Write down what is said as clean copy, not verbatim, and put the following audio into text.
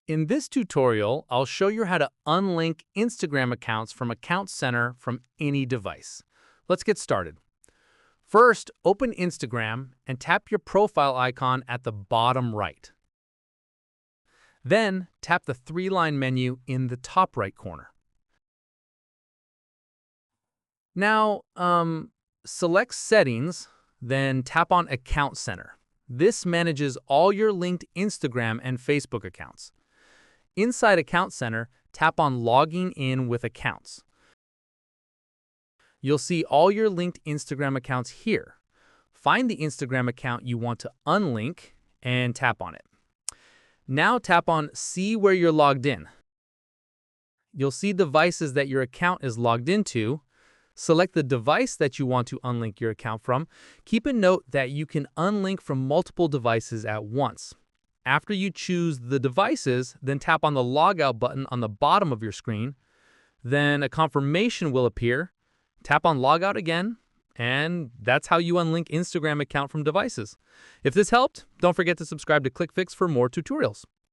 In this tutorial, I'll show you how to unlink Instagram accounts from Account Center from any device. Let's get started. First, open Instagram and tap your profile icon at the bottom right. Then, tap the three-line menu in the top right corner. Now, select Settings, then tap on Account Center. This manages all your linked Instagram and Facebook accounts. Inside Account Center, tap on Logging in with Accounts. You'll see all your linked Instagram accounts here. Find the Instagram account you want to unlink and tap on it. Now tap on See where you're logged in. You'll see devices that your account is logged into. Select the device that you want to unlink your account from. Keep a note that you can unlink from multiple devices at once. After you choose the devices, then tap on the Logout button on the bottom of your screen. Then a confirmation will appear. Tap on Logout again, and that's how you unlink Instagram account from devices. If this helped, don't forget to subscribe to ClickFix for more tutorials.